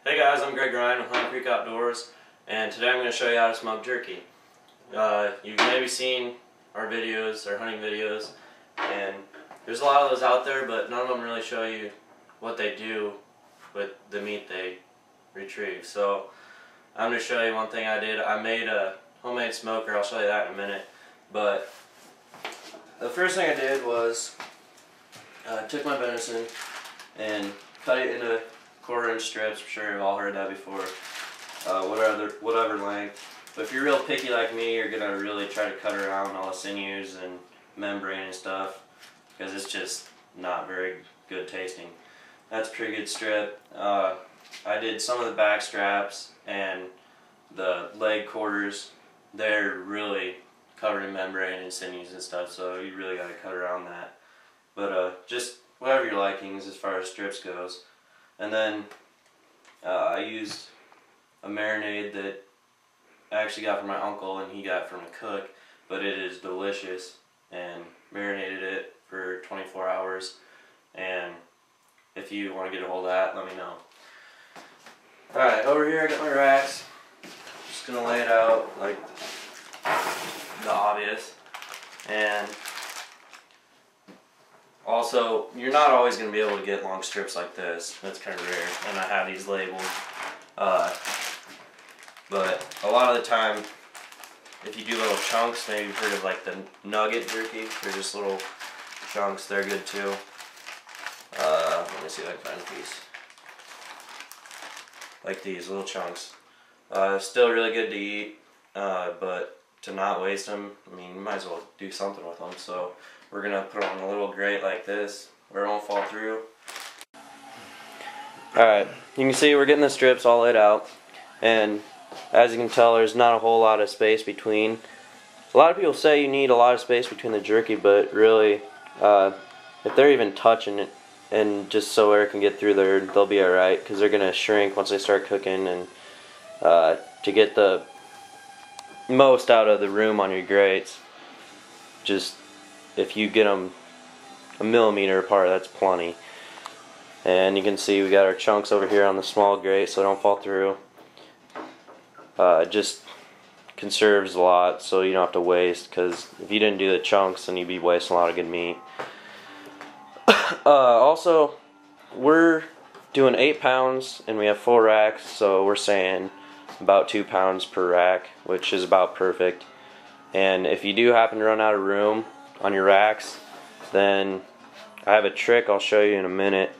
Hey guys, I'm Greg Ryan with Hunt Creek Outdoors, and today I'm going to show you how to smoke jerky. You've maybe seen our videos, our hunting videos, and there's a lot of those out there, but none of them really show you what they do with the meat they retrieve. So I'm going to show you one thing I did. I made a homemade smoker. I'll show you that in a minute. But the first thing I did was took my venison and cut it into quarter-inch strips. I'm sure you've all heard that before. Whatever length. But if you're real picky like me, you're gonna really try to cut around all the sinews and membrane and stuff, because it's just not very good tasting. That's a pretty good strip. I did some of the back straps and the leg quarters. They're really covered in membrane and sinews and stuff, so you really got to cut around that. But just whatever your likings as far as strips goes. And then I used a marinade that I actually got from my uncle and he got from a cook, but it is delicious, and marinated it for 24 hours. And if you want to get a hold of that, let me know. Alright, over here I got my racks. Just gonna lay it out like the obvious. And also, you're not always going to be able to get long strips like this. That's kind of rare, and I have these labeled. But a lot of the time, if you do little chunks, maybe you've heard of like the nugget jerky. They're just little chunks. They're good too. Let me see if I can find a piece. Like these little chunks. Still really good to eat, but to not waste them, I mean, you might as well do something with them. So we're going to put it on a little grate like this where it won't fall through. Alright, you can see we're getting the strips all laid out, and as you can tell, there's not a whole lot of space between. A lot of people say you need a lot of space between the jerky, but really, if they're even touching it and just so air can get through there, they'll be alright, because they're going to shrink once they start cooking. And to get the most out of the room on your grates, just if you get them a millimeter apart, that's plenty. And you can see we got our chunks over here on the small grate so they don't fall through. It just conserves a lot, so you don't have to waste, because if you didn't do the chunks, then you'd be wasting a lot of good meat. Also, we're doing 8 pounds and we have 4 racks, so we're saying about 2 pounds per rack, which is about perfect. And if you do happen to run out of room on your racks, then I have a trick I'll show you in a minute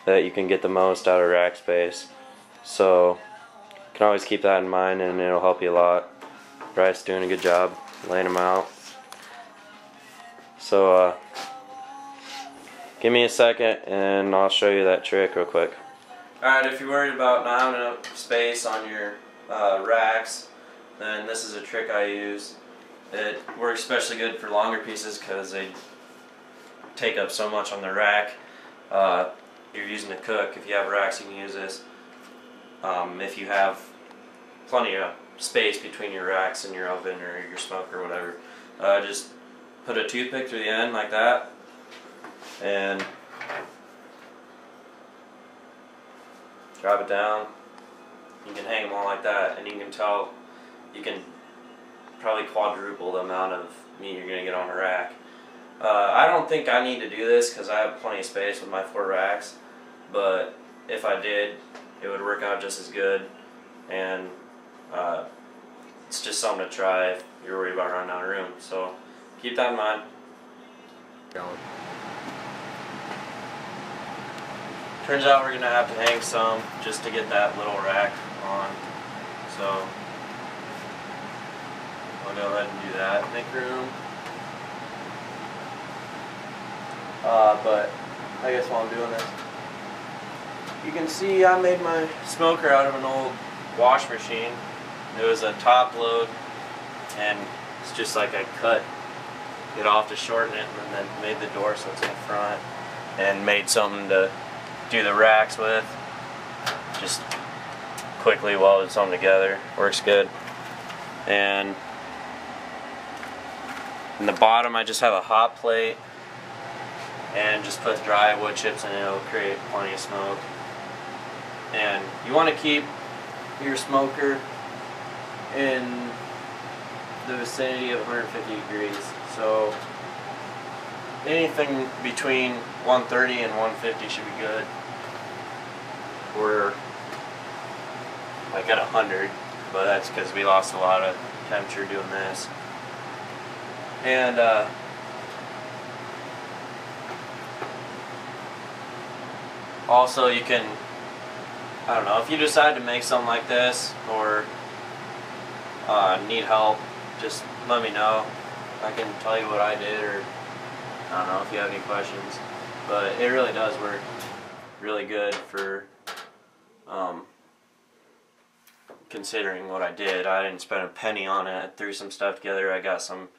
that you can get the most out of rack space. So you can always keep that in mind, and it'll help you a lot. Bryce's doing a good job laying them out. So give me a second and I'll show you that trick real quick. Alright, if you're worried about not having enough space on your racks, then this is a trick I use. It works especially good for longer pieces because they take up so much on the rack. You're using to cook. If you have racks, you can use this. If you have plenty of space between your racks and your oven or your smoker or whatever, just put a toothpick through the end like that, and drop it down. You can hang them all like that, and you can tell you can probably quadruple the amount of meat you're going to get on a rack. I don't think I need to do this because I have plenty of space with my 4 racks, but if I did, it would work out just as good. And it's just something to try if you're worried about running out of room. So keep that in mind. Turns out we're going to have to hang some just to get that little rack on. So I'll go ahead and do that. Make room. But I guess while I'm doing this, you can see I made my smoker out of an old wash machine. It was a top load, and it's just like I cut it off to shorten it, and then made the door so it's in the front, and made something to do the racks with. Just quickly welded something together. Works good. And in the bottom I just have a hot plate and just put dry wood chips in it. It'll create plenty of smoke. And you want to keep your smoker in the vicinity of 150 degrees. So anything between 130 and 150 should be good. We're like at 100, but that's because we lost a lot of temperature doing this. And also you can, I don't know, if you decide to make something like this or need help, just let me know. I can tell you what I did, or I don't know if you have any questions. But it really does work really good for considering what I did. I didn't spend a penny on it. I threw some stuff together. I got some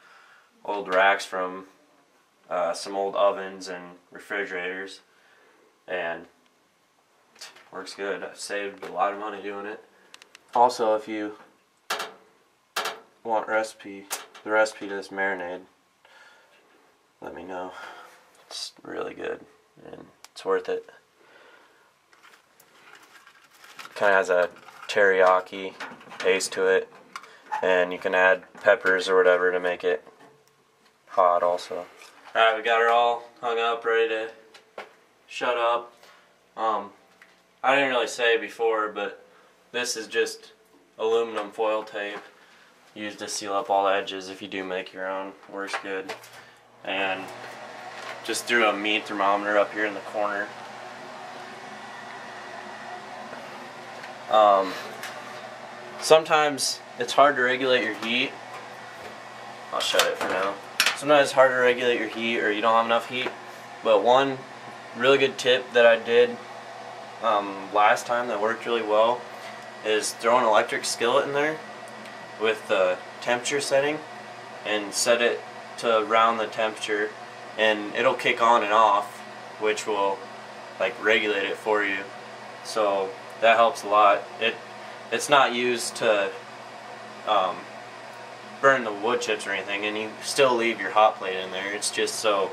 old racks from some old ovens and refrigerators, and works good. I saved a lot of money doing it. Also, if you want the recipe to this marinade, let me know. It's really good and it's worth it. Kind of has a teriyaki taste to it, and you can add peppers or whatever to make it hot also. Alright, we got her all hung up, ready to shut up. I didn't really say before, but this is just aluminum foil tape used to seal up all the edges if you do make your own. Works good. And just threw a meat thermometer up here in the corner. Sometimes it's hard to regulate your heat. I'll shut it for now. Sometimes it's hard to regulate your heat, or you don't have enough heat. But one really good tip that I did last time that worked really well is throw an electric skillet in there with the temperature setting and set it to around the temperature, and it'll kick on and off, which will like regulate it for you. So that helps a lot. It's not used to burn the wood chips or anything, and you still leave your hot plate in there. It's just so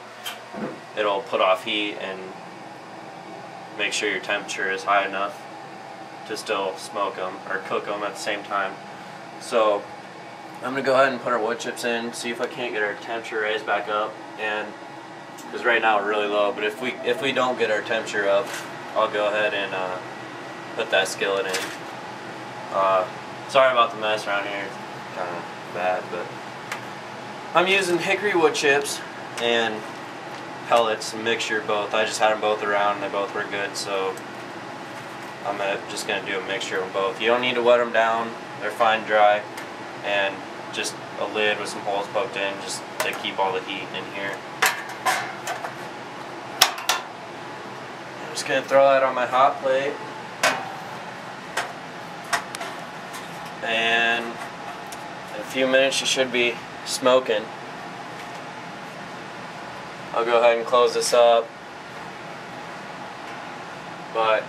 it'll put off heat and make sure your temperature is high enough to still smoke them or cook them at the same time. So I'm gonna go ahead and put our wood chips in, see if I can't get our temperature raised back up, and because right now we're really low. But if we don't get our temperature up, I'll go ahead and put that skillet in. Sorry about the mess around here, it's kind of bad, but I'm using hickory wood chips and pellets, a mixture of both. I just had them both around and they both were good, so I'm just going to do a mixture of them both. You don't need to wet them down, they're fine dry, and just a lid with some holes poked in just to keep all the heat in here. I'm just going to throw that on my hot plate, and in a few minutes you should be smoking. I'll go ahead and close this up, but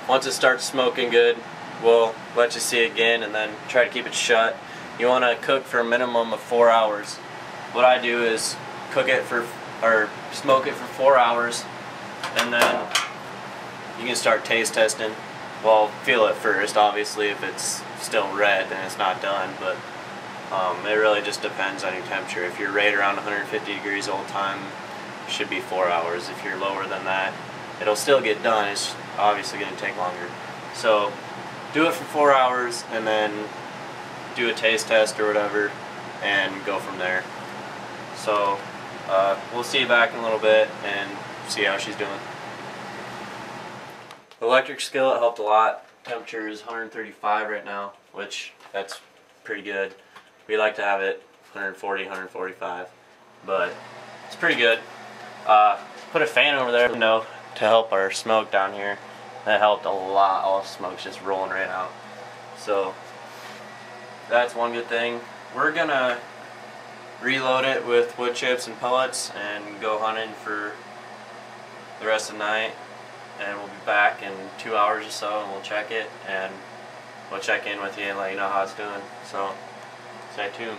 once it starts smoking good, we'll let you see it again and then try to keep it shut. You want to cook for a minimum of 4 hours. What I do is smoke it for 4 hours, and then you can start taste testing. Well, feel it first, obviously. If it's still red, then it's not done, but it really just depends on your temperature. If you're right around 150 degrees all the time, it should be 4 hours. If you're lower than that, it'll still get done. It's obviously going to take longer. So do it for 4 hours and then do a taste test or whatever and go from there. So we'll see you back in a little bit and see how she's doing. The electric skillet helped a lot. Temperature is 135 right now, which that's pretty good. We like to have it 140, 145, but it's pretty good. Put a fan over there to help our smoke down here. That helped a lot. All the smoke's just rolling right out. So that's one good thing. We're gonna reload it with wood chips and pellets and go hunting for the rest of the night. And we'll be back in 2 hours or so, and we'll check it, and we'll check in with you and let you know how it's doing. So stay tuned.